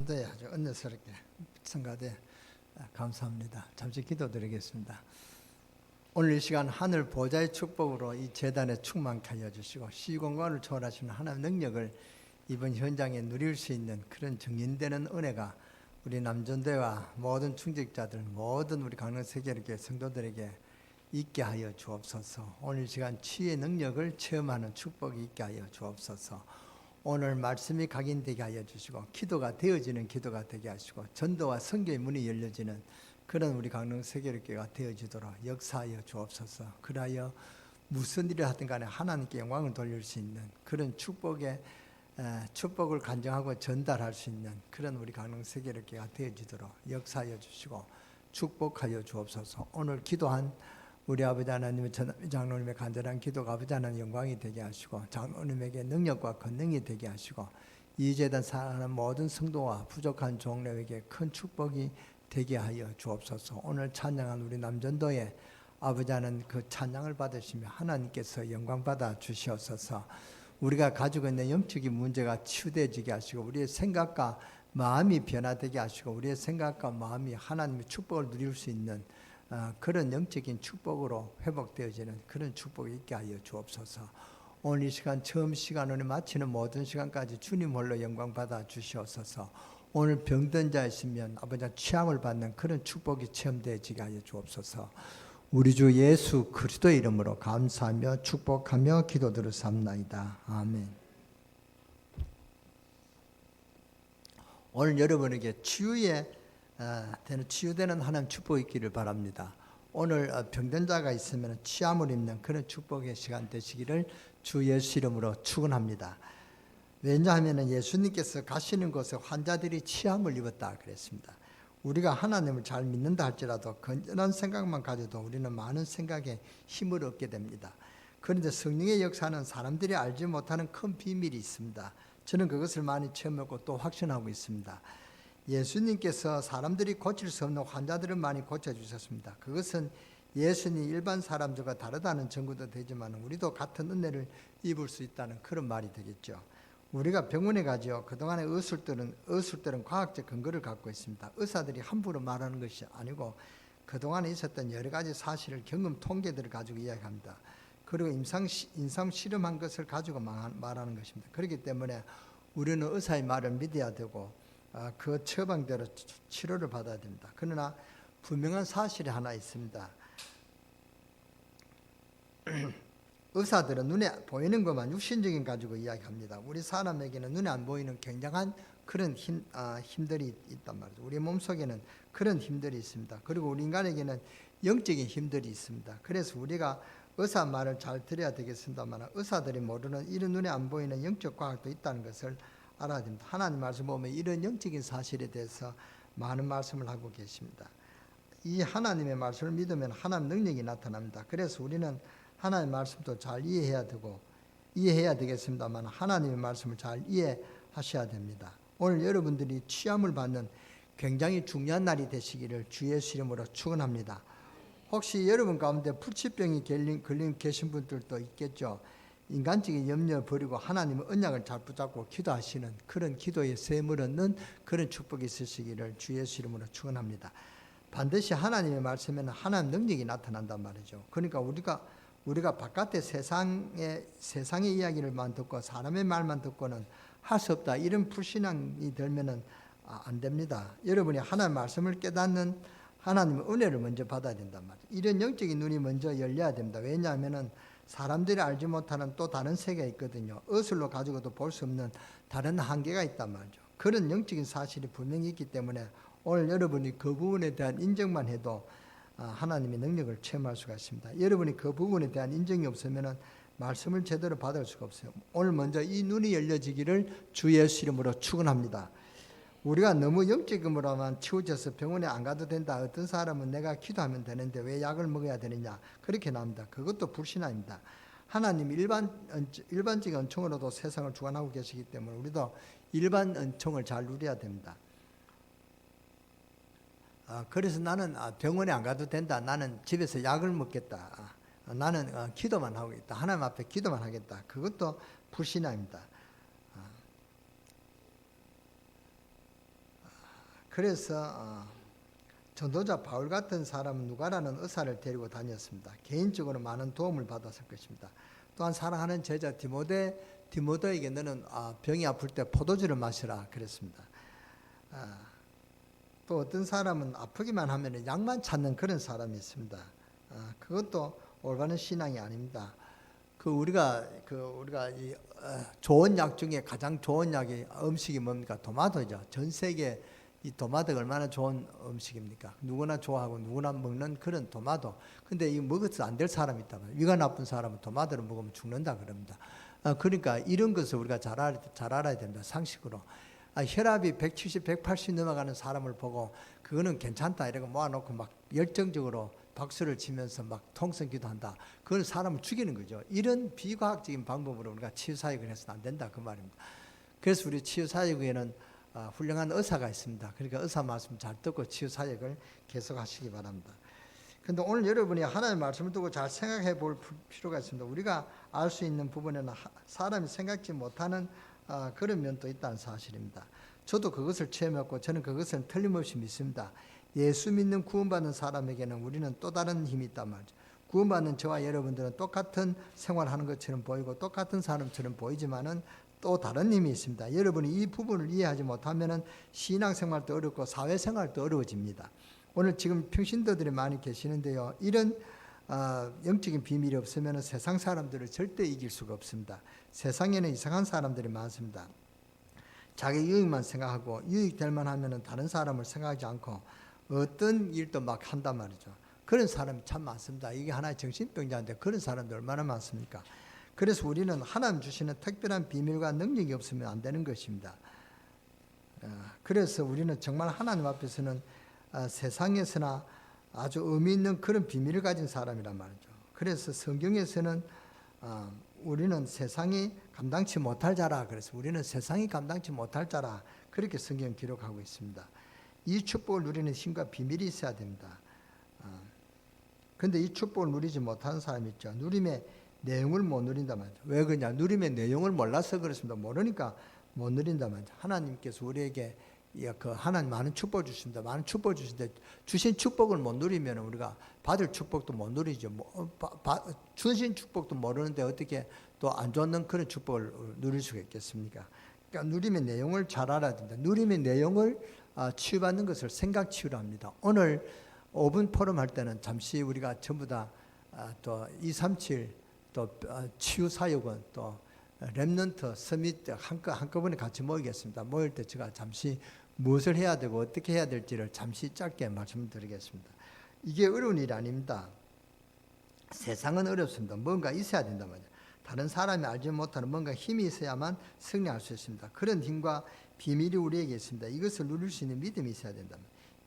네, 아주 은혜스럽게 성가대 감사합니다. 잠시 기도드리겠습니다. 오늘 이 시간 하늘 보좌의 축복으로 이 재단에 충만케 하여 주시고 시공간을 초월하시는 하나님의 능력을 이번 현장에 누릴 수 있는 그런 증인되는 은혜가 우리 남전대와 모든 충직자들, 모든 우리 강릉세계교회 성도들에게 있게 하여 주옵소서. 오늘 이 시간 치유의 능력을 체험하는 축복이 있게 하여 주옵소서. 오늘 말씀이 각인되게 하여 주시고 기도가 되어지는 기도가 되게 하시고 전도와 선교의 문이 열려지는 그런 우리 강릉세계교회가 되어지도록 역사하여 주옵소서. 그리하여 무슨 일을 하든 간에 하나님께 영광을 돌릴 수 있는 그런 축복을 간증하고 전달할 수 있는 그런 우리 강릉세계교회가 되어지도록 역사하여 주시고 축복하여 주옵소서. 오늘 기도한 우리 아버지 하나님의 장로님의 간절한 기도가 아버지 하나님 영광이 되게 하시고 장로님에게 능력과 권능이 되게 하시고 이 재단 사랑하는 모든 성도와 부족한 종료에게 큰 축복이 되게 하여 주옵소서. 오늘 찬양한 우리 남전도에 아버지 하나님 그 찬양을 받으시며 하나님께서 영광 받아 주시옵소서. 우리가 가지고 있는 영적인 문제가 치유되게 하시고 우리의 생각과 마음이 변화되게 하시고 우리의 생각과 마음이 하나님의 축복을 누릴 수 있는 그런 영적인 축복으로 회복되어지는 그런 축복이 있게 하여 주옵소서. 오늘 이 시간 처음 시간을 마치는 모든 시간까지 주님 홀로 영광 받아 주시옵소서. 오늘 병든 자 있으면 아버지 취함을 받는 그런 축복이 체험되어지게 하여 주옵소서. 우리 주 예수 그리스도의 이름으로 감사하며 축복하며 기도드렸사옵나이다. 아멘. 오늘 여러분에게 치유되는 하나님 축복이 있기를 바랍니다. 오늘 병든 자가 있으면 취함을 입는 그런 축복의 시간 되시기를 주 예수 이름으로 축원합니다. 왜냐하면 예수님께서 가시는 곳에 환자들이 취함을 입었다 그랬습니다. 우리가 하나님을 잘 믿는다 할지라도 건전한 생각만 가져도 우리는 많은 생각에 힘을 얻게 됩니다. 그런데 성령의 역사는 사람들이 알지 못하는 큰 비밀이 있습니다. 저는 그것을 많이 체험하고 또 확신하고 있습니다. 예수님께서 사람들이 고칠 수 없는 환자들을 많이 고쳐주셨습니다. 그것은 예수님 일반 사람들과 다르다는 증거도 되지만 우리도 같은 은혜를 입을 수 있다는 그런 말이 되겠죠. 우리가 병원에 가죠. 그동안의 의술들은 과학적 근거를 갖고 있습니다. 의사들이 함부로 말하는 것이 아니고 그동안에 있었던 여러 가지 사실을 경험 통계들을 가지고 이야기합니다. 그리고 임상 실험한 것을 가지고 말하는 것입니다. 그렇기 때문에 우리는 의사의 말을 믿어야 되고 그 처방대로 치료를 받아야 됩니다. 그러나 분명한 사실이 하나 있습니다. 의사들은 눈에 보이는 것만 육신적인 가지고 이야기합니다. 우리 사람에게는 눈에 안 보이는 굉장한 그런 힘들이 있단 말이죠. 우리 몸속에는 그런 힘들이 있습니다. 그리고 우리 인간에게는 영적인 힘들이 있습니다. 그래서 우리가 의사 말을 잘 들어야 되겠습니다만 의사들이 모르는 이런 눈에 안 보이는 영적 과학도 있다는 것을 알아야 됩니다. 하나님 말씀 보면 이런 영적인 사실에 대해서 많은 말씀을 하고 계십니다. 이 하나님의 말씀을 믿으면 하나님 능력이 나타납니다. 그래서 우리는 하나님의 말씀도 잘 이해해야 되겠습니다만 하나님의 말씀을 잘 이해하셔야 됩니다. 오늘 여러분들이 취함을 받는 굉장히 중요한 날이 되시기를 주 예수 이름으로 축원합니다. 혹시 여러분 가운데 불치병이 걸린 계신 분들도 있겠죠. 인간적인 염려 버리고 하나님의 언약을 잘 붙잡고 기도하시는 그런 기도의 샘을 얻는 그런 축복이 있으시기를 주 예수 이름으로 축원합니다. 반드시 하나님의 말씀에는 하나님 능력이 나타난단 말이죠. 그러니까 우리가 바깥의 세상의 이야기를만 듣고 사람의 말만 듣고는 할 수 없다. 이런 불신앙이 들면은 안 됩니다. 여러분이 하나님의 말씀을 깨닫는 하나님의 은혜를 먼저 받아야 된단 말이에요. 이런 영적인 눈이 먼저 열려야 됩니다. 왜냐하면은 사람들이 알지 못하는 또 다른 세계가 있거든요. 의술로 가지고도 볼 수 없는 다른 한계가 있단 말이죠. 그런 영적인 사실이 분명히 있기 때문에 오늘 여러분이 그 부분에 대한 인정만 해도 하나님의 능력을 체험할 수가 있습니다. 여러분이 그 부분에 대한 인정이 없으면 말씀을 제대로 받을 수가 없어요. 오늘 먼저 이 눈이 열려지기를 주 예수 이름으로 축원합니다. 우리가 너무 영적으로만 치우쳐서 병원에 안 가도 된다. 어떤 사람은 내가 기도하면 되는데 왜 약을 먹어야 되느냐. 그렇게 나옵니다. 그것도 불신앙입니다. 하나님 일반적인 은총으로도 세상을 주관하고 계시기 때문에 우리도 일반 은총을 잘 누려야 됩니다. 그래서 나는 병원에 안 가도 된다. 나는 집에서 약을 먹겠다. 나는 기도만 하고 있다. 하나님 앞에 기도만 하겠다. 그것도 불신앙입니다. 그래서 전도자 바울 같은 사람은 누가라는 의사를 데리고 다녔습니다. 개인적으로 많은 도움을 받았을 것입니다. 또한 사랑하는 제자 디모데에게 너는 병이 아플 때 포도주를 마시라 그랬습니다. 또 어떤 사람은 아프기만 하면 약만 찾는 그런 사람이 있습니다. 그것도 올바른 신앙이 아닙니다. 우리가 이 좋은 약 중에 가장 좋은 약이 음식이 뭡니까? 토마토죠. 전 세계 이 토마토가 얼마나 좋은 음식입니까? 누구나 좋아하고 누구나 먹는 그런 토마토. 근데 이 먹어서 안 될 사람이 있다면, 위가 나쁜 사람은 토마토를 먹으면 죽는다 그럽니다. 그러니까 이런 것을 우리가 잘 알아야 됩니다. 상식으로. 혈압이 170, 180 넘어가는 사람을 보고 그거는 괜찮다 이러고 모아놓고 막 열정적으로 박수를 치면서 막 통성기도 한다. 그건 사람을 죽이는 거죠. 이런 비과학적인 방법으로 우리가 치유사역을 해서는 안 된다 그 말입니다. 그래서 우리 치유사역에는 훌륭한 의사가 있습니다. 그러니까 의사 말씀 잘 듣고 치유사역을 계속하시기 바랍니다. 그런데 오늘 여러분이 하나님의 말씀을 듣고 잘 생각해 볼 필요가 있습니다. 우리가 알 수 있는 부분에는 사람이 생각지 못하는 그런 면도 있다는 사실입니다. 저도 그것을 체험했고 저는 그것을 틀림없이 믿습니다. 예수 믿는 구원받는 사람에게는 우리는 또 다른 힘이 있단 말이죠. 구원받는 저와 여러분들은 똑같은 생활하는 것처럼 보이고 똑같은 사람처럼 보이지만은 또 다른 힘이 있습니다. 여러분이 이 부분을 이해하지 못하면은 신앙생활도 어렵고 사회생활도 어려워집니다. 오늘 지금 평신도들이 많이 계시는데요. 이런 영적인 비밀이 없으면 세상 사람들을 절대 이길 수가 없습니다. 세상에는 이상한 사람들이 많습니다. 자기 유익만 생각하고 유익될 만하면 다른 사람을 생각하지 않고 어떤 일도 막 한단 말이죠. 그런 사람이 참 많습니다. 이게 하나의 정신병자인데 그런 사람들 얼마나 많습니까? 그래서 우리는 하나님 주시는 특별한 비밀과 능력이 없으면 안 되는 것입니다. 그래서 우리는 정말 하나님 앞에서는 세상에서나 아주 의미 있는 그런 비밀을 가진 사람이란 말이죠. 그래서 성경에서는 우리는 세상이 감당치 못할 자라, 그래서 우리는 세상이 감당치 못할 자라, 그렇게 성경 기록하고 있습니다. 이 축복을 누리는 힘과 비밀이 있어야 됩니다. 그런데 이 축복을 누리지 못하는 사람이 있죠. 누림의 내용을 못 누린단 말이죠. 왜 그러냐? 누림의 내용을 몰라서 그렇습니다. 모르니까 못 누린단 말이죠. 하나님께서 우리에게 하나님 많은 축복을 주십니다. 많은 축복을 주신데 주신 축복을 못 누리면 우리가 받을 축복도 못 누리죠. 주신 축복도 모르는데 어떻게 또 안 좋는 그런 축복을 누릴 수가 있겠습니까? 그러니까 누림의 내용을 잘 알아야 됩니다. 누림의 내용을 치유받는 것을 생각 치유라 합니다. 오늘 5분 포럼 할 때는 잠시 우리가 전부 다 또 237 또 치유 사역은 또 렘넌트 서밋 한꺼번에 같이 모이겠습니다. 모일 때 제가 잠시 무엇을 해야 되고 어떻게 해야 될지를 잠시 짧게 말씀드리겠습니다. 이게 어려운 일이 아닙니다. 세상은 어렵습니다. 뭔가 있어야 된단 말이에요. 다른 사람이 알지 못하는 뭔가 힘이 있어야만 승리할 수 있습니다. 그런 힘과 비밀이 우리에게 있습니다. 이것을 누릴 수 있는 믿음이 있어야 된다.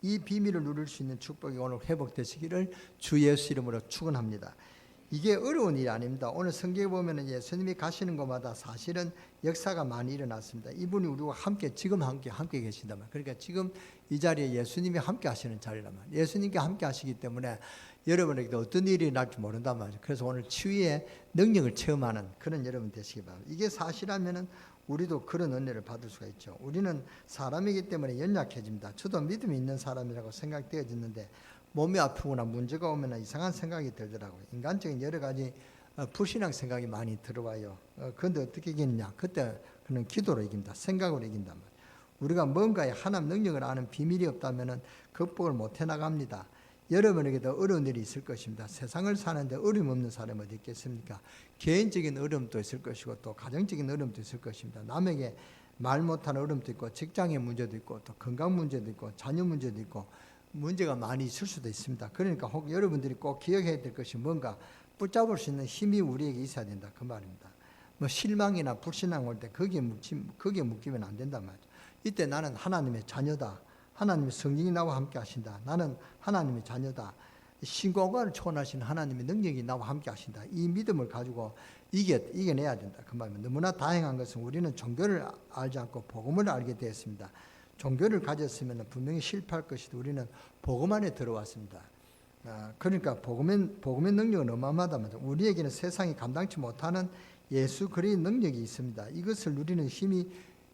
이 비밀을 누릴 수 있는 축복이 오늘 회복되시기를 주 예수 이름으로 축원합니다. 이게 어려운 일이 아닙니다. 오늘 성경에 보면 예수님이 가시는 곳마다 사실은 역사가 많이 일어났습니다. 이분이 우리와 지금 함께 계신단 말이에요. 그러니까 지금 이 자리에 예수님이 함께 하시는 자리란 말이에요. 예수님께 함께 하시기 때문에 여러분에게도 어떤 일이 날지 모른단 말이에요. 그래서 오늘 치유의 능력을 체험하는 그런 여러분 되시기 바랍니다. 이게 사실하면은 우리도 그런 은혜를 받을 수가 있죠. 우리는 사람이기 때문에 연약해집니다. 저도 믿음이 있는 사람이라고 생각되어지는데 몸이 아프거나 문제가 오면 이상한 생각이 들더라고요. 인간적인 여러 가지 불신앙 생각이 많이 들어와요. 그런데 어떻게 이기느냐? 그때 그는 기도로 이깁니다. 생각으로 이긴단 말이에요. 우리가 뭔가에 하나님 능력을 아는 비밀이 없다면 극복을 못 해나갑니다. 여러분에게도 어려운 일이 있을 것입니다. 세상을 사는데 어려움 없는 사람이 어디 있겠습니까? 개인적인 어려움도 있을 것이고 또 가정적인 어려움도 있을 것입니다. 남에게 말 못하는 어려움도 있고 직장의 문제도 있고 또 건강 문제도 있고 자녀 문제도 있고 문제가 많이 있을 수도 있습니다. 그러니까 혹 여러분들이 꼭 기억해야 될 것이 뭔가 붙잡을 수 있는 힘이 우리에게 있어야 된다 그 말입니다. 뭐 실망이나 불신앙 올 때 거기에 묶이면 안 된단 말이죠. 이때 나는 하나님의 자녀다. 하나님의 성령이 나와 함께 하신다. 나는 하나님의 자녀다. 신공간을 초월하신 하나님의 능력이 나와 함께 하신다. 이 믿음을 가지고 이겨내야 된다 그 말입니다. 너무나 다행한 것은 우리는 종교를 알지 않고 복음을 알게 되었습니다. 종교를 가졌으면 분명히 실패할 것이다. 우리는 복음 안에 들어왔습니다. 그러니까 복음의 능력은 어마어마하다. 우리에게는 세상이 감당치 못하는 예수 그리스도의 능력이 있습니다. 이것을 누리는 힘이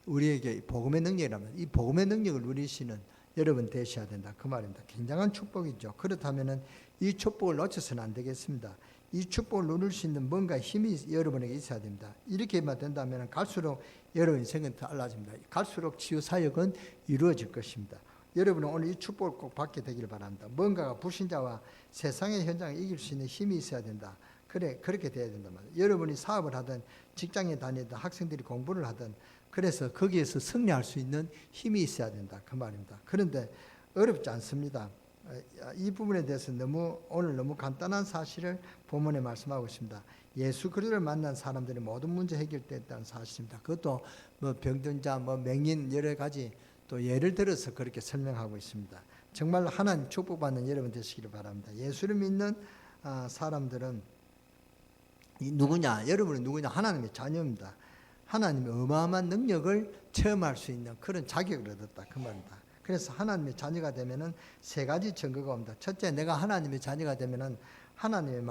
우리에게 복음의 능력이라면 이 복음의 능력을 누리시는 여러분 되셔야 된다 그 말입니다. 굉장한 축복이죠. 그렇다면은 이 축복을 놓쳐서는 안 되겠습니다. 이 축복을 누릴 수 있는 뭔가 힘이 여러분에게 있어야 됩니다. 이렇게만 된다면 갈수록 여러분 인생은 더 달라집니다. 갈수록 치유 사역은 이루어질 것입니다. 여러분은 오늘 이 축복을 꼭 받게 되기를 바랍니다. 뭔가가 불신자와 세상의 현장을 이길 수 있는 힘이 있어야 된다. 그렇게 돼야 된단 말이에요. 여러분이 사업을 하든 직장에 다니든 학생들이 공부를 하든 그래서 거기에서 승리할 수 있는 힘이 있어야 된다 그 말입니다. 그런데 어렵지 않습니다. 이 부분에 대해서 오늘 너무 간단한 사실을 본문에 말씀하고 있습니다. 예수 그리스도를 만난 사람들이 모든 문제 해결됐다는 사실입니다. 그것도 뭐 병든 자, 뭐 맹인 여러 가지 또 예를 들어서 그렇게 설명하고 있습니다. 정말 하나님 축복받는 여러분 되시기를 바랍니다. 예수를 믿는 사람들은 누구냐? 여러분은 누구냐? 하나님의 자녀입니다. 하나님의 어마어마한 능력을 체험할 수 있는 그런 자격을 얻었다 그 말입니다. 그래서 하나님의 자녀가 되면은 세 가지 증거가 옵니다. 첫째, 내가 하나님의 자녀가 되면은 하나님의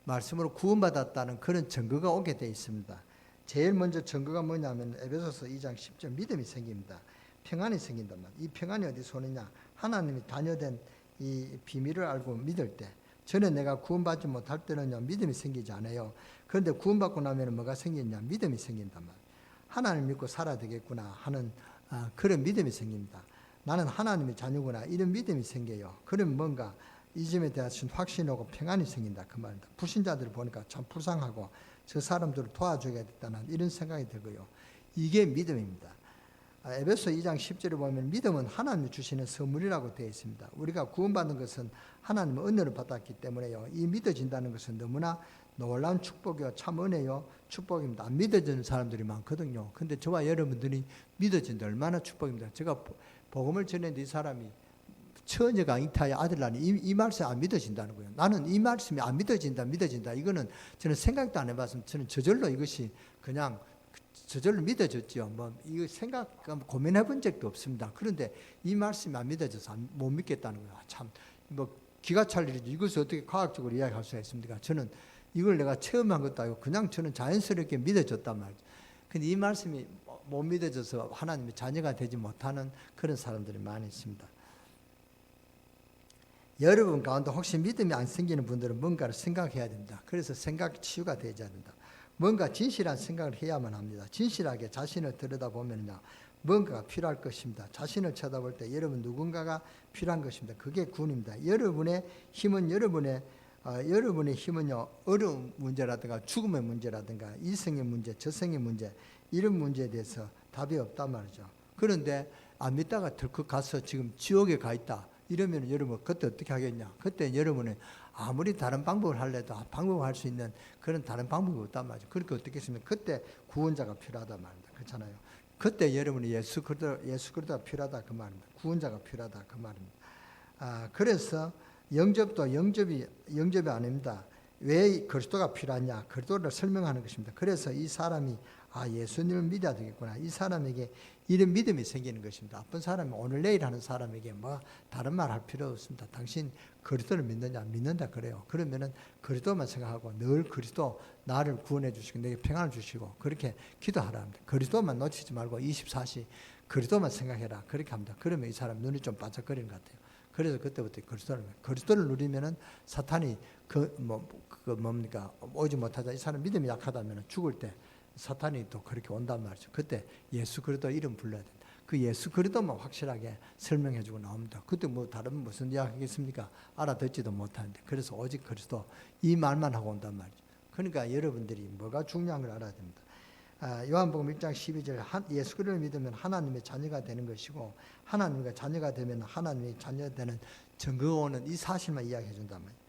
말씀으로 구원받았다는 그런 증거가 오게 돼 있습니다. 제일 먼저 증거가 뭐냐면 에베소서 2장 10절 믿음이 생깁니다. 평안이 생긴단 말이에요. 이 평안이 어디서 오느냐? 하나님이 자녀된 이 비밀을 알고 믿을 때, 전에 내가 구원받지 못할 때는요 믿음이 생기지 않아요. 그런데 구원받고 나면 뭐가 생기냐? 믿음이 생긴단 말이에요. 하나님 믿고 살아야 되겠구나 하는 그런 믿음이 생깁니다. 나는 하나님의 자녀구나 이런 믿음이 생겨요. 그럼 뭔가 이 점에 대한 확신이 오고 평안이 생긴다 그 말입니다. 불신자들을 보니까 참 불쌍하고 저 사람들을 도와줘야겠다는 이런 생각이 들고요. 이게 믿음입니다. 에베소 2장 10절에 보면 믿음은 하나님이 주시는 선물이라고 되어 있습니다. 우리가 구원받는 것은 하나님의 은혜를 받았기 때문에요. 이 믿어진다는 것은 너무나 놀라운 축복이요. 참 은혜요. 축복입니다. 안 믿어지는 사람들이 많거든요. 근데 저와 여러분들이 믿어진다 얼마나 축복입니다. 제가 복음을 전했는데 이 사람이 처녀가 잉타의 아들 낳니 이 말씀 안 믿어진다는 거예요. 나는 이 말씀이 안 믿어진다. 이거는 저는 생각도 안 해봤으면 저는 저절로 이것이 그냥 저절로 믿어졌죠. 뭐 이거 생각 고민해 본 적도 없습니다. 그런데 이 말씀이 안 믿어져서 못 믿겠다는 거예요. 참 뭐 기가 찰 일이지. 이것을 어떻게 과학적으로 이야기할 수가 있습니까? 저는 이걸 내가 체험한 것도 아니고 그냥 저는 자연스럽게 믿어졌단 말이죠. 근데 이 말씀이 못 믿어져서 하나님의 자녀가 되지 못하는 그런 사람들이 많이 있습니다. 여러분 가운데 혹시 믿음이 안 생기는 분들은 뭔가를 생각해야 됩니다. 그래서 생각 치유가 되어야 된다. 뭔가 진실한 생각을 해야만 합니다. 진실하게 자신을 들여다보면요. 뭔가가 필요할 것입니다. 자신을 쳐다볼 때 여러분 누군가가 필요한 것입니다. 그게 구원입니다. 여러분의 힘은 여러분의 힘은요. 어려운 문제라든가 죽음의 문제라든가 이성의 문제, 저성의 문제 이런 문제에 대해서 답이 없단 말이죠. 그런데 안 믿다가 덜컥 가서 지금 지옥에 가 있다. 이러면 여러분 그때 어떻게 하겠냐? 그때 여러분은 아무리 다른 방법을 할래도 방법을 할 수 있는 그런 다른 방법이 없단 말이죠. 그렇게 어떻게 했으면 그때 구원자가 필요하단 말입니다. 그렇잖아요. 그때 여러분이 예수 그리스도가 필요하다 그 말입니다. 구원자가 필요하다 그 말입니다. 그래서 영접도 영접이 아닙니다. 왜 그리스도가 필요하냐? 그리스도를 설명하는 것입니다. 그래서 이 사람이 예수님을 믿어야 되겠구나. 이 사람에게 이런 믿음이 생기는 것입니다. 어떤 사람이 오늘 내일 하는 사람에게 뭐 다른 말 할 필요 없습니다. 당신 그리스도를 믿느냐? 믿는다 그래요. 그러면은 그리스도만 생각하고 늘 그리스도 나를 구원해 주시고 내게 평안을 주시고 그렇게 기도하라 합니다. 그리스도만 놓치지 말고 24시 그리스도만 생각해라. 그렇게 합니다. 그러면 이 사람 눈이 좀 반짝거리는 것 같아요. 그래서 그때부터 그리스도를 누리면은 사탄이 오지 못하자. 이 사람 믿음이 약하다면 죽을 때 사탄이 또 그렇게 온단 말이죠. 그때 예수 그리스도 이름 불러야 된다. 그 예수 그리스도만 확실하게 설명해주고 나옵니다. 그때 뭐 다른 무슨 이야기겠습니까? 알아듣지도 못하는데. 그래서 오직 그리스도 이 말만 하고 온단 말이죠. 그러니까 여러분들이 뭐가 중요한 걸 알아야 됩니다. 요한복음 1장 12절 예수 그리스도를 믿으면 하나님의 자녀가 되는 것이고 하나님의 자녀가 되면 하나님의 자녀가 되는 증거가 오는 이 사실만 이야기해 준단 말이에요.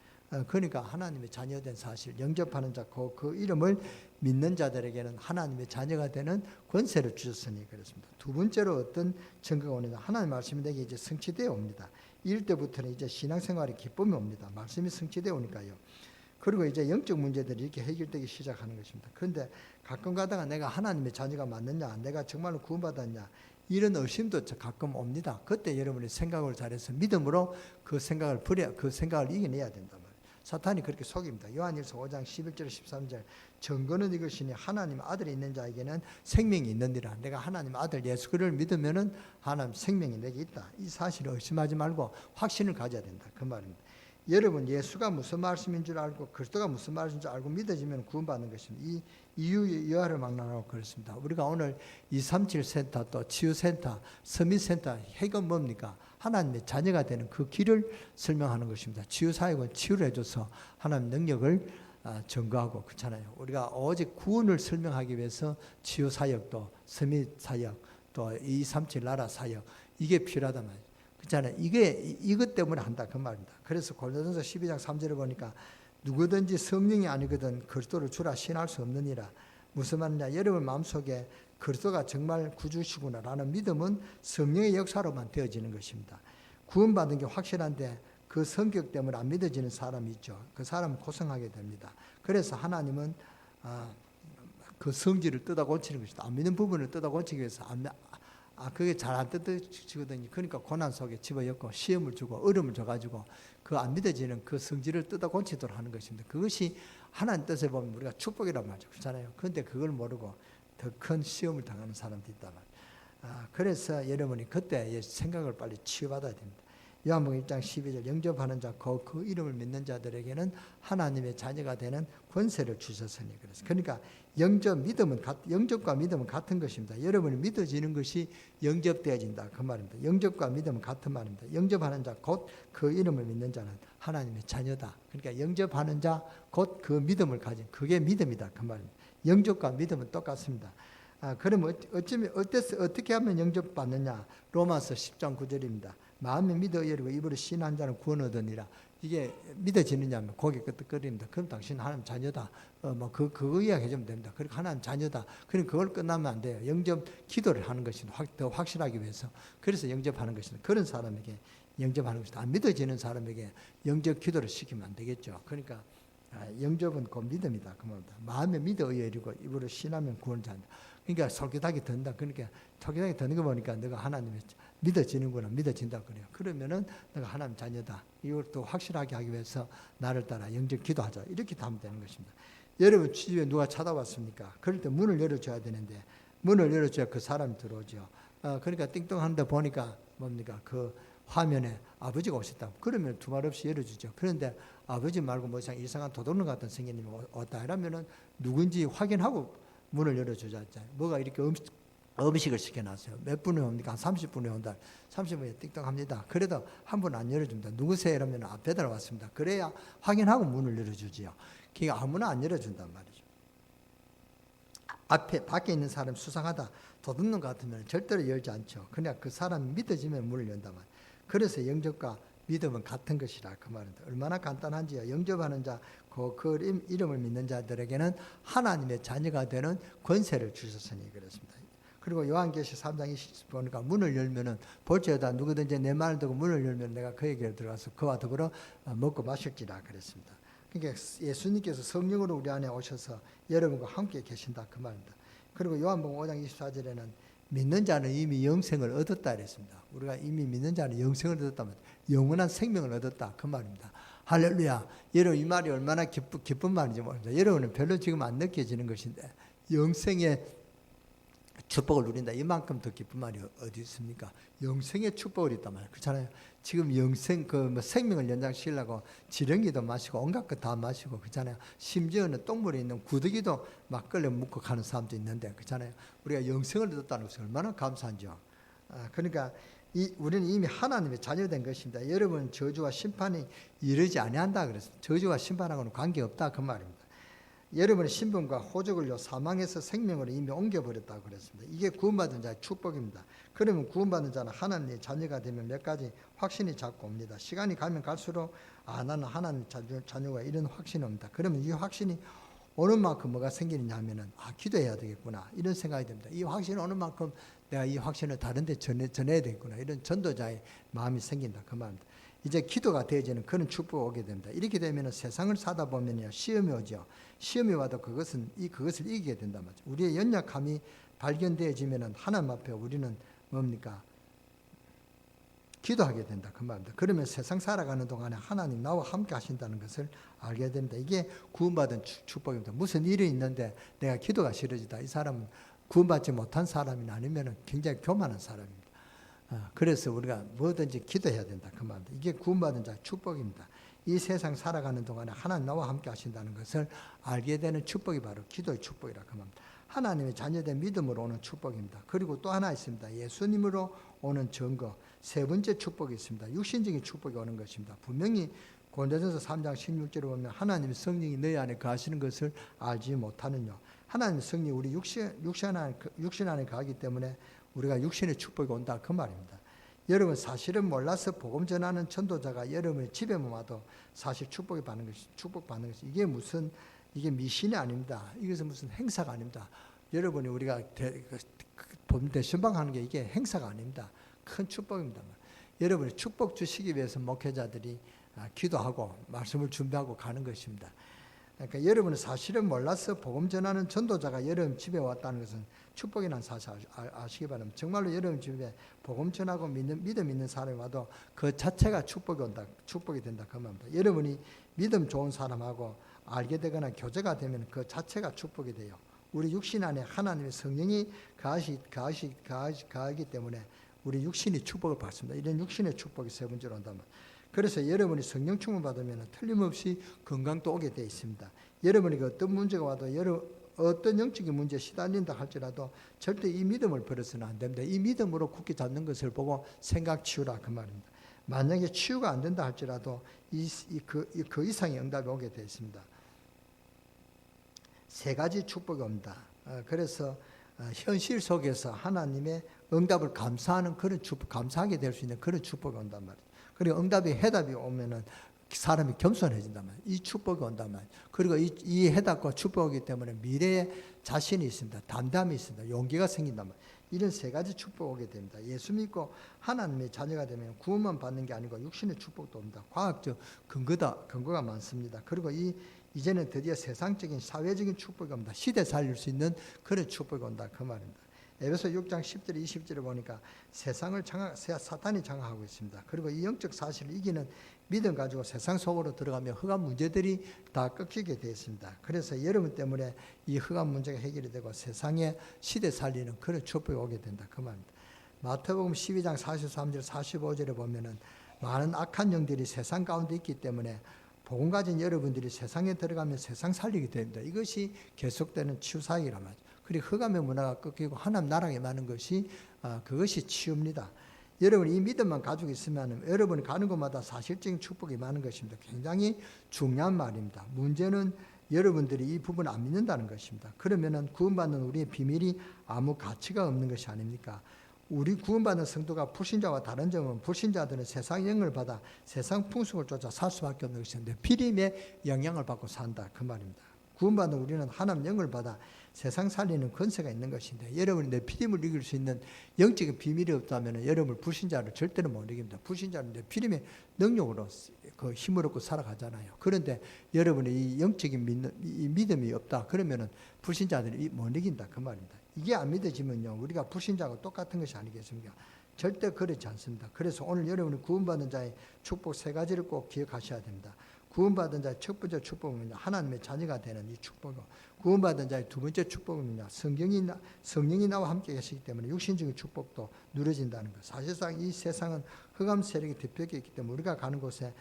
그러니까 하나님의 자녀된 사실, 영접하는 자, 그 이름을 믿는 자들에게는 하나님의 자녀가 되는 권세를 주셨으니 그렇습니다. 두 번째로 어떤 증거가 오느냐? 하나님의 말씀이 내게 이제 성취되어 옵니다. 이럴 때부터는 이제 신앙생활의 기쁨이 옵니다. 말씀이 성취되어 오니까요. 그리고 이제 영적 문제들이 이렇게 해결되기 시작하는 것입니다. 그런데 가끔 가다가 내가 하나님의 자녀가 맞느냐, 내가 정말로 구원받았냐, 이런 의심도 가끔 옵니다. 그때 여러분이 생각을 잘해서 믿음으로 그 생각을 이겨내야 된단 말이에요. 사탄이 그렇게 속입니다. 요한일서 5장 11절 13절 증거는 이것이니 하나님 아들이 있는 자에게는 생명이 있느니라. 내가 하나님 아들 예수 그를 믿으면은 하나님 생명이 내게 있다. 이 사실을 의심하지 말고 확신을 가져야 된다. 그 말입니다. 여러분 예수가 무슨 말씀인 줄 알고 그리스도가 무슨 말씀인 줄 알고 믿어지면 구원받는 것입니다. 이 이유 여하를 막론하고 그렇습니다. 우리가 오늘 237 센터 또 치유센터 서밋센터 핵은 뭡니까? 하나님의 자녀가 되는 그 길을 설명하는 것입니다. 치유사역은 치유를 해줘서 하나님 능력을 증거하고 그렇잖아요. 우리가 오직 구원을 설명하기 위해서 치유사역도 서밋사역 또 237 나라 사역 이게 필요하단 말이에요. 그렇잖아요. 이것 때문에 한다 그 말입니다. 그래서 고린도전서 12장 3절을 보니까 누구든지 성령이 아니거든 그리스도를 주라 신할 수 없느니라. 무슨 말이냐? 여러분 마음속에 그리스도가 정말 구주시구나라는 믿음은 성령의 역사로만 되어지는 것입니다. 구원받은 게 확실한데 그 성격 때문에 안 믿어지는 사람이 있죠. 그 사람은 고생하게 됩니다. 그래서 하나님은 그 성질을 뜯어 고치는 것이다. 안 믿는 부분을 뜯어 고치기 위해서 그게 잘 안 뜯어지거든요. 그러니까 고난 속에 집어넣고 시험을 주고 어려움을 줘가지고 그 안 믿어지는 그 성질을 뜯어 고치도록 하는 것입니다. 그것이 하나님 뜻에 보면 우리가 축복이란 말이죠. 그렇잖아요. 그런데 그걸 모르고 더 큰 시험을 당하는 사람도 있단 말이에요. 그래서 여러분이 그때 생각을 빨리 치유받아야 됩니다. 요한복음 1장 12절 영접하는 자 그 이름을 믿는 자들에게는 하나님의 자녀가 되는 권세를 주셨으니 그래서 그러니까 영접과 믿음은 같은 것입니다. 여러분이 믿어지는 것이 영접되어진다 그 말입니다. 영접과 믿음은 같은 말입니다. 영접하는 자 곧 그 이름을 믿는 자는 하나님의 자녀다. 그러니까 영접하는 자 곧 그 믿음을 가진 그게 믿음이다 그 말입니다. 영접과 믿음은 똑같습니다. 그러면 어떻게 하면 영접받느냐? 로마서 10장 9절입니다. 마음에 믿어 여리고 입으로 신한 자는 구원 얻으니라. 이게 믿어지느냐면 고개 끄덕거립니다. 그럼 당신 하나님 자녀다. 그거 이야기해주면 됩니다. 그리고 하나님 자녀다. 그럼 그걸 끝나면 안 돼요. 영접 기도를 하는 것입니다. 더 확실하기 위해서. 그래서 영접하는 것입니다. 그런 사람에게 영접하는 것이다. 안 믿어지는 사람에게 영접 기도를 시키면 안 되겠죠. 그러니까 영접은 그 믿음이다. 그 말입니다. 마음에 믿어 여리고 입으로 신하면 구원 잔다. 그러니까 솔깃하게 든다. 그러니까 솔깃하게 드는 거 보니까 내가 하나님의 믿어지는구나, 믿어진다 그래요. 그러면은 내가 하나님 자녀다. 이것도 확실하게 하기 위해서 나를 따라 영접 기도하자. 이렇게 하면 되는 것입니다. 여러분 집에 누가 찾아왔습니까? 그럴 때 문을 열어줘야 되는데 문을 열어줘야 그 사람이 들어오죠. 그러니까 띵동하는데 보니까 뭡니까? 그 화면에 아버지가 오셨다. 그러면 두말 없이 열어주죠. 그런데 아버지 말고 뭐 이상한 도둑놈 같은 성인님이 왔다 이러면은 누군지 확인하고 문을 열어주자. 뭐가 이렇게 음식을 시켜놨어요. 몇 분에 옵니까? 한 30분에 온다. 30분에 띵동합니다. 그래도 한 분 안 열어줍니다. 누구세요? 이러면 배달 왔습니다. 그래야 확인하고 문을 열어주지요. 그러니까 아무나 안 열어준단 말이죠. 밖에 있는 사람 수상하다. 도둑놈 같으면 절대로 열지 않죠. 그냥 그 사람이 믿어지면 문을 연단 말이에요. 그래서 영접과 믿음은 같은 것이라 그 말입니다. 얼마나 간단한지요. 영접하는 자, 그 이름을 믿는 자들에게는 하나님의 자녀가 되는 권세를 주셨으니 그렇습니다. 그리고 요한계시 3장 20절 보니까 문을 열면은 볼지어다 누구든지 내 말을 듣고 문을 열면 내가 그에게 들어가서 그와 더불어 먹고 마실지라 그랬습니다. 그러니까 예수님께서 성령으로 우리 안에 오셔서 여러분과 함께 계신다 그 말입니다. 그리고 요한복음 5장 24절에는 믿는 자는 이미 영생을 얻었다 그랬습니다. 우리가 이미 믿는 자는 영생을 얻었다면 영원한 생명을 얻었다 그 말입니다. 할렐루야. 여러분 이 말이 얼마나 기쁜 말인지 모릅니다. 여러분은 별로 지금 안 느껴지는 것인데 영생의 축복을 누린다. 이만큼 더 기쁜 말이 어디 있습니까? 영생의 축복을 있단 말이에요. 그렇잖아요. 지금 영생 생명을 연장시키려고 지렁이도 마시고 온갖 것 다 마시고 그렇잖아요. 심지어는 똥물에 있는 구더기도 막 끌려 묶어 가는 사람도 있는데 그렇잖아요. 우리가 영생을 얻었다는 것은 얼마나 감사한지요. 그러니까 우리는 이미 하나님의 자녀된 것입니다. 여러분 저주와 심판이 이르지 아니한다 그랬습니다. 저주와 심판하고는 관계없다 그 말입니다. 여러분의 신분과 호적을요 사망에서 생명으로 이미 옮겨버렸다고 그랬습니다. 이게 구원받은 자의 축복입니다. 그러면 구원받은 자는 하나님의 자녀가 되면 몇 가지 확신이 자꾸 옵니다. 시간이 가면 갈수록 나는 하나님의 자녀가 이런 확신이 옵니다. 그러면 이 확신이 오는 만큼 뭐가 생기느냐 하면은 기도해야 되겠구나 이런 생각이 듭니다. 이 확신이 오는 만큼 내가 이 확신을 다른 데 전해야 되겠구나 이런 전도자의 마음이 생긴다 그 말입니다. 이제 기도가 되어지는 그런 축복이 오게 됩니다. 이렇게 되면 세상을 사다 보면요 시험이 오죠. 시험이 와도 그것을 이기게 된단 말이죠. 우리의 연약함이 발견되어지면 하나님 앞에 우리는 뭡니까? 기도하게 된다 그 말입니다. 그러면 세상 살아가는 동안에 하나님 나와 함께 하신다는 것을 알게 됩니다. 이게 구원받은 축복입니다. 무슨 일이 있는데 내가 기도가 싫어지다. 이 사람은 구원받지 못한 사람이 아니면 굉장히 교만한 사람입니다. 그래서 우리가 뭐든지 기도해야 된다 그 말입니다. 이게 구원받은 자의 축복입니다. 이 세상 살아가는 동안에 하나님 나와 함께 하신다는 것을 알게 되는 축복이 바로 기도의 축복이라 그 말입니다. 하나님의 자녀된 믿음으로 오는 축복입니다. 그리고 또 하나 있습니다. 예수님으로 오는 증거. 세 번째 축복이 있습니다. 육신적인 축복이 오는 것입니다. 분명히 고린도전서 3장 16절에 보면 하나님의 성령이 너희 안에 거하시는 것을 알지 못하느냐. 하나님의 성령이 우리 육신 안에 거하기 때문에 우리가 육신의 축복이 온다 그 말입니다. 여러분 사실은 몰라서 복음 전하는 전도자가 여러분의 집에만 와도 사실 축복받는 것이 이게 미신이 아닙니다. 이것은 무슨 행사가 아닙니다. 여러분이 우리가 대신방하는 게 이게 행사가 아닙니다. 큰 축복입니다. 여러분이 축복 주시기 위해서 목회자들이 기도하고 말씀을 준비하고 가는 것입니다. 그러니까 여러분은 사실은 몰라서 복음 전하는 전도자가 여러분 집에 왔다는 것은 축복이라는 사실 아시기 바랍니다. 정말로 여러분 집에 복음 전하고 믿음 있는 사람이 와도 그 자체가 축복이 된다 그 말입니다. 여러분이 믿음 좋은 사람하고 알게 되거나 교제가 되면 그 자체가 축복이 돼요. 우리 육신 안에 하나님의 성령이 가하기 때문에 우리 육신이 축복을 받습니다. 이런 육신의 축복이 세 번째로 온다면, 그래서 여러분이 성령 충만 받으면 틀림없이 건강도 오게 되어 있습니다. 여러분이 어떤 문제가 와도 어떤 영적인 문제에 시달린다 할지라도 절대 이 믿음을 버려서는 안 됩니다. 이 믿음으로 굳게 잡는 것을 보고 생각 치유라 그 말입니다. 만약에 치유가 안 된다 할지라도 그 이상의 응답이 오게 되어 있습니다. 세 가지 축복이 옵니다. 그래서 현실 속에서 하나님의 응답을 감사하는 그런 축복, 감사하게 될 수 있는 그런 축복이 온단 말이죠. 그리고 해답이 오면은 사람이 겸손해진단 말이에요. 이 축복이 온단 말이에요. 그리고 이 해답과 축복이기 때문에 미래에 자신이 있습니다. 담담이 있습니다. 용기가 생긴단 말이에요. 이런 세 가지 축복이 오게 됩니다. 예수 믿고 하나님의 자녀가 되면 구원만 받는 게 아니고 육신의 축복도 옵니다. 과학적 근거가 많습니다. 그리고 이제는 드디어 세상적인 사회적인 축복이 옵니다. 시대 살릴 수 있는 그런 축복이 온다 그 말입니다. 에베소 6장 10절 20절에 보니까 세상을 사탄이 장악하고 있습니다. 그리고 이 영적 사실을 이기는 믿음 가지고 세상 속으로 들어가면 흑암 문제들이 다 꺾이게 되어 있습니다. 그래서 여러분 때문에 이 흑암 문제가 해결이 되고 세상의 시대 살리는 그런 축복이 오게 된다 그 말입니다. 마태복음 12장 43절 45절에 보면은 많은 악한 영들이 세상 가운데 있기 때문에 복음 가진 여러분들이 세상에 들어가면 세상 살리게 됩니다. 이것이 계속되는 치유사역이란 말이죠. 그리고 흑암의 문화가 꺾이고 하나님 나라에 많은 것이 그것이 치유입니다. 여러분이 이 믿음만 가지고 있으면 여러분이 가는 곳마다 사실적인 축복이 많은 것입니다. 굉장히 중요한 말입니다. 문제는 여러분들이 이 부분을 안 믿는다는 것입니다. 그러면은 구원받는 우리의 비밀이 아무 가치가 없는 것이 아닙니까? 우리 구원받는 성도가 불신자와 다른 점은 불신자들은 세상 영을 받아 세상 풍속을 쫓아 살 수밖에 없는 것인데 피림의 영향을 받고 산다 그 말입니다. 구원받는 우리는 하나님 영을 받아 세상 살리는 권세가 있는 것인데 여러분이 내 피림을 이길 수 있는 영적인 비밀이 없다면 여러분 불신자를 절대로 못 이깁니다. 불신자는 내 피림의 능력으로 그 힘을 얻고 살아가잖아요. 그런데 여러분의 이 영적인 이 믿음이 없다 그러면은 불신자들이 못 이긴다 그 말입니다. 이게 안 믿어지면요 우리가 불신자하고 똑같은 것이 아니겠습니까? 절대 그렇지 않습니다. 그래서 오늘 여러분이 구원받은 자의 축복 세 가지를 꼭 기억하셔야 됩니다. 구원받은 자의 첫 번째 축복은요 하나님의 자녀가 되는 이 축복이고, 구원받은 자의 두 번째 축복은요 성령이 나와 함께 계시기 때문에 육신적인 축복도 누려진다는 것. 사실상 이 세상은 흑암 세력이 대표되어 있기 때문에 우리가 가는 곳에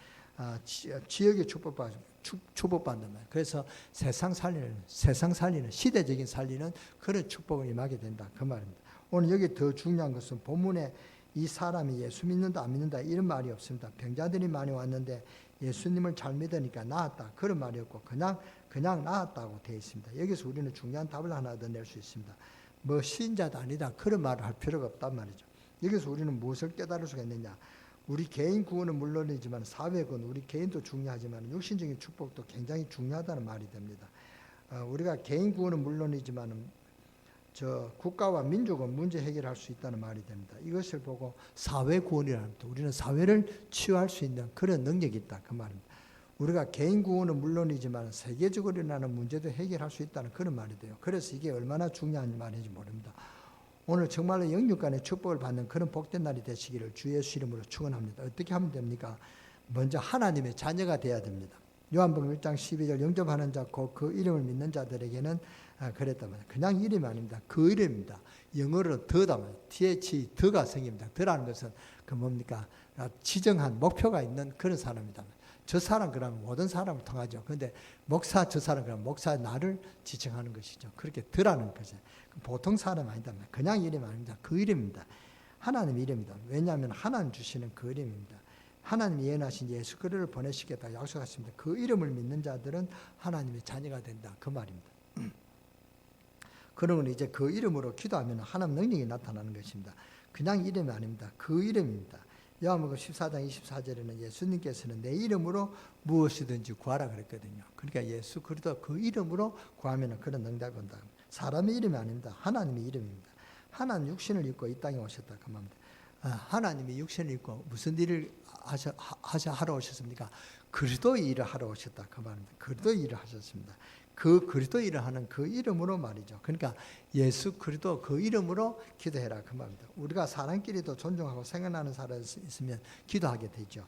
지역의 축복받는 말이에요. 그래서 세상 살리는 시대적인 살리는 그런 축복을 임하게 된다 그 말입니다. 오늘 여기 더 중요한 것은 본문에 이 사람이 예수 믿는다 안 믿는다 이런 말이 없습니다. 병자들이 많이 왔는데 예수님을 잘 믿으니까 나았다 그런 말이 없고 그냥 나았다고 되어 있습니다. 여기서 우리는 중요한 답을 하나 더 낼 수 있습니다. 뭐 신자도 아니다 그런 말을 할 필요가 없단 말이죠. 여기서 우리는 무엇을 깨달을 수가 있느냐. 우리 개인 구원은 물론이지만 사회군 우리 개인도 중요하지만 육신적인 축복도 굉장히 중요하다는 말이 됩니다. 우리가 개인 구원은 물론이지만 국가와 민족은 문제 해결할 수 있다는 말이 됩니다. 이것을 보고 사회 구원이라는 것, 우리는 사회를 치유할 수 있는 그런 능력이 있다 그 말입니다. 우리가 개인 구원은 물론이지만 세계적으로 일어나는 문제도 해결할 수 있다는 그런 말이 돼요. 그래서 이게 얼마나 중요한 말인지 모릅니다. 오늘 정말로 영육간의 축복을 받는 그런 복된 날이 되시기를 주 예수 이름으로 축원합니다. 어떻게 하면 됩니까? 먼저 하나님의 자녀가 되어야 됩니다. 요한복음 1장 12절 영접하는 자 곧 그 이름을 믿는 자들에게는 그랬단 말이에요. 그냥 이름이 아닙니다. 그 이름입니다. 영어로 더다 말이에요. TH 더가 생깁니다. 더라는 것은 그 뭡니까? 지정한 목표가 있는 그런 사람이다. 저 사람 그러면 모든 사람을 통하죠. 그런데 목사 저 사람 그러면 목사 나를 지칭하는 것이죠. 그렇게 더라는 거죠. 보통 사람 아니다. 그냥 이름 아닙니다. 그 이름입니다. 하나님 이름입니다. 왜냐하면 하나님 주시는 그 이름입니다. 하나님이 예언하신 예수 그리스도를 보내시겠다 약속하셨습니다. 그 이름을 믿는 자들은 하나님의 자녀가 된다. 그 말입니다. 그러면 이제 그 이름으로 기도하면 하나님 능력이 나타나는 것입니다. 그냥 이름이 아닙니다. 그 이름입니다. 요한복음 14장 24절에는 예수님께서는 내 이름으로 무엇이든지 구하라 그랬거든요. 그러니까 예수 그리스도 그 이름으로 구하면 그런 능력이 온다. 사람의 이름이 아닙니다. 하나님의 이름입니다. 하나님 육신을 입고 이 땅에 오셨다 그 말입니다. 하나님이 육신을 입고 무슨 일을 하러 오셨습니까? 그리스도의 일을 하러 오셨다 그 말입니다. 그리스도의 일을 하셨습니다. 그 그리스도 일을 하는 그 이름으로 말이죠. 그러니까 예수 그리스도 그 이름으로 기도해라 그 말입니다. 우리가 사람끼리도 존중하고 생각나는 사람이 있으면 기도하게 되죠.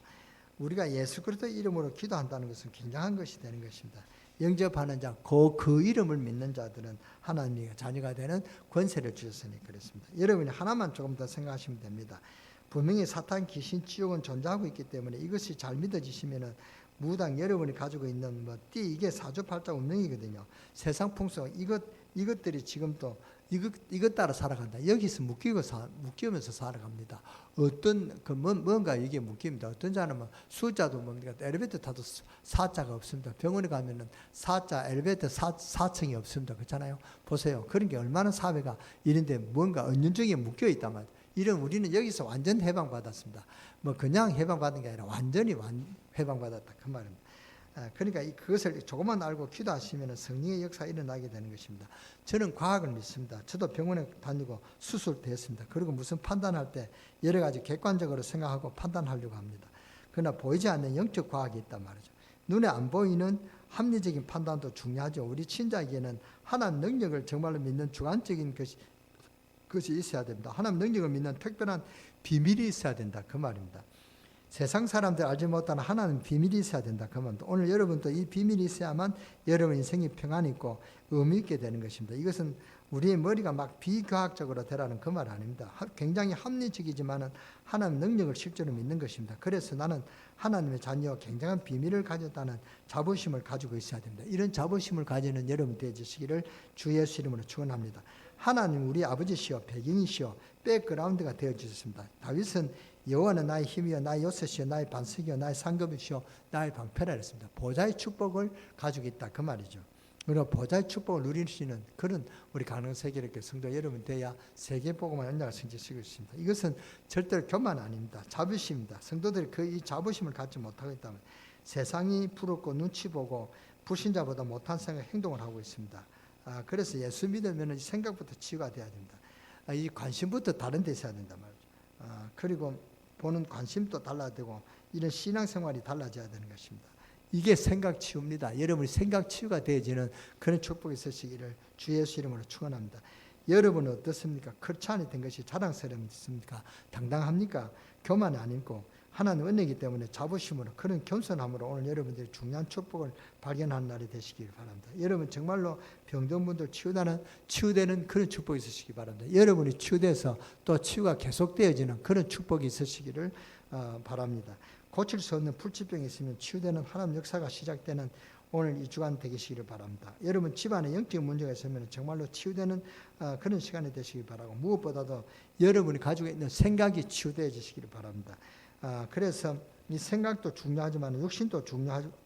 우리가 예수 그리스도 이름으로 기도한다는 것은 굉장한 것이 되는 것입니다. 영접하는 자, 그 이름을 믿는 자들은 하나님의 자녀가 되는 권세를 주셨으니 그렇습니다. 여러분이 하나만 조금 더 생각하시면 됩니다. 분명히 사탄, 귀신, 지옥은 존재하고 있기 때문에 이것이 잘 믿어지시면은 무당 여러분이 가지고 있는 이게 사주팔자 운명이거든요. 세상 풍속 이것들이 지금 또 이것 따라 살아간다. 여기서 묶이면서 살아갑니다. 어떤 뭔가 이게 묶입니다. 어떤 자는 숫자도 뭡니까? 엘리베이터 타도 4자가 없습니다. 병원에 가면은 4자 엘리베이터 4층이 없습니다. 그렇잖아요. 보세요. 그런 게 얼마나 사회가 이런데 뭔가 은연중에 묶여 있단 말이에요. 이런 우리는 여기서 완전 해방받았습니다. 그냥 해방받은 게 아니라 완전히 해방받았다 그 말입니다. 그러니까 그것을 조금만 알고 기도하시면 성령의 역사가 일어나게 되는 것입니다. 저는 과학을 믿습니다. 저도 병원에 다니고 수술됐습니다. 그리고 무슨 판단할 때 여러 가지 객관적으로 생각하고 판단하려고 합니다. 그러나 보이지 않는 영적 과학이 있단 말이죠. 눈에 안 보이는 합리적인 판단도 중요하죠. 우리 신자에게는 하나님 능력을 정말로 믿는 주관적인 것이 있어야 됩니다. 하나님 능력을 믿는 특별한 비밀이 있어야 된다 그 말입니다. 세상 사람들 알지 못하는 하나님 비밀이 있어야 된다 그 말입니다. 오늘 여러분도 이 비밀이 있어야만 여러분 인생이 평안이 있고 의미 있게 되는 것입니다. 이것은 우리의 머리가 막 비과학적으로 되라는 그 말 아닙니다. 굉장히 합리적이지만은 하나님 능력을 실제로 믿는 것입니다. 그래서 나는 하나님의 자녀 굉장한 비밀을 가졌다는 자부심을 가지고 있어야 됩니다. 이런 자부심을 가지는 여러분 되어주시기를 주 예수 이름으로 축원합니다. 하나님 우리 아버지시여 배경이시여 백그라운드가 되어주셨습니다. 다윗은 여호와는 나의 힘이여 나의 요새시여 나의 반석이여 나의 상급이시여 나의 방패라 했습니다. 보좌의 축복을 가지고 있다 그 말이죠. 그리고 보좌의 축복을 누리시는 그런 우리 가능세계롭게 성도 여러분 되어야 세계복음화 연약을 성취시키고 있습니다. 이것은 절대로 교만 아닙니다. 자부심입니다. 성도들이 이 자부심을 갖지 못하고 있다면 세상이 부럽고 눈치 보고 불신자보다 못한 생각 행동을 하고 있습니다. 그래서 예수 믿으면 생각부터 치유가 돼야 됩니다. 이 관심부터 다른 데 있어야 된단 말이죠. 그리고 보는 관심도 달라야 되고 이런 신앙생활이 달라져야 되는 것입니다. 이게 생각 치유입니다. 여러분이 생각 치유가 되어지는 그런 축복이 있으시기를 주 예수 이름으로 축원합니다. 여러분은 어떻습니까? 크리스찬이 된 것이 자랑스럽습니까? 당당합니까? 교만이 아니고 하나님 은혜이기 때문에 자부심으로 그런 겸손함으로 오늘 여러분들이 중요한 축복을 발견하는 날이 되시길 바랍니다. 여러분 정말로 병든 분들 치유되는 그런 축복이 있으시기 바랍니다. 여러분이 치유돼서 또 치유가 계속되어지는 그런 축복이 있으시기를 바랍니다. 고칠 수 없는 불치병이 있으면 치유되는 하나님 역사가 시작되는 오늘 이 주간 되시기를 바랍니다. 여러분 집안에 영적 문제가 있으면 정말로 치유되는 그런 시간이 되시길 바라고 무엇보다도 여러분이 가지고 있는 생각이 치유되어지시기를 바랍니다. 그래서 이 생각도 중요하지만 육신도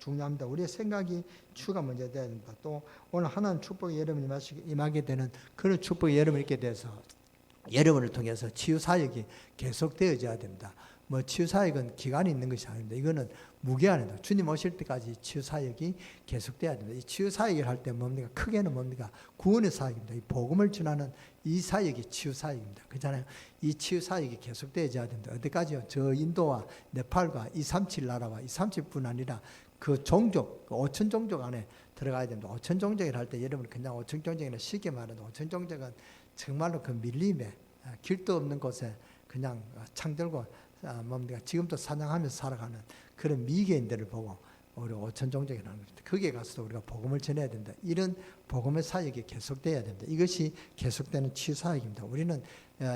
중요합니다. 우리의 생각이 치유가 먼저 되어야 됩니다. 또 오늘 하나님 축복이 여러분이 임하게 되는 그런 축복이 여러분 있게 돼서 여러분을 통해서 치유 사역이 계속되어져야 됩니다. 치유 사역은 기간이 있는 것이 아닙니다. 이거는 무기한이다. 주님 오실 때까지 치유 사역이 계속돼야 됩니다. 이 치유 사역을 할 때 뭡니까? 크게는 뭡니까? 구원의 사역입니다. 이 복음을 전하는 이 사역이 치유 사역입니다. 그렇잖아요. 이 치유 사역이 계속되어야 됩니다. 어디까지요? 저 인도와 네팔과 237 나라와 237뿐 아니라 그 종족, 5천 종족 안에 들어가야 됩니다. 5천 종족을 할 때 여러분 그냥 5천 종족이나 쉽게 말해도 5천 종족은 정말로 그 밀림에 길도 없는 곳에 그냥 창 들고 뭡니까 지금도 사냥하면서 살아가는 그런 미개인들을 보고 우리 오천종족이라는 겁니다. 거기에 가서도 우리가 복음을 전해야 된다. 이런 복음의 사역이 계속돼야 된다. 이것이 계속되는 치유 사역입니다. 우리는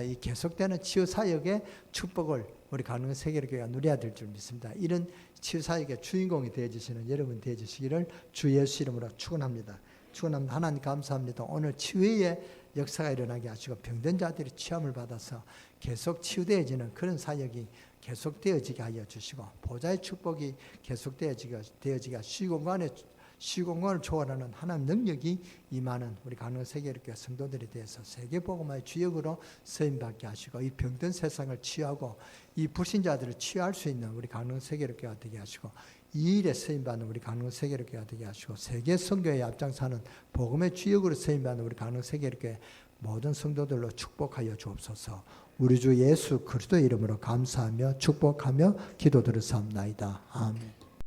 이 계속되는 치유 사역의 축복을 우리 가능한 세계교회가 누려야 될 줄 믿습니다. 이런 치유 사역의 주인공이 되어주시는 여러분 되어주시기를 주 예수 이름으로 축원합니다. 축원합니다. 하나님 감사합니다. 오늘 치유의 역사가 일어나게 하시고 병든 자들이 치유함을 받아서 계속 치유되어지는 그런 사역이 계속되어지게 하여 주시고 보좌의 축복이 계속되어지게 하시고 시공간을 초월하는 하나님 능력이 임하는 우리 가능한 세계교회 성도들에 대해서 세계복음화의 주역으로 쓰임받게 하시고 이 병든 세상을 치유하고 이 불신자들을 치유할 수 있는 우리 가능한 세계교회가 되게 하시고 이 일에 쓰임받는 우리 가능한 세계교회가 되게 하시고 세계 선교에 앞장서는 복음의 주역으로 쓰임받는 우리 가능한 세계교회 모든 성도들로 축복하여 주옵소서. 우리 주 예수 그리스도의 이름으로 감사하며 축복하며 기도드렸사옵나이다. 아멘.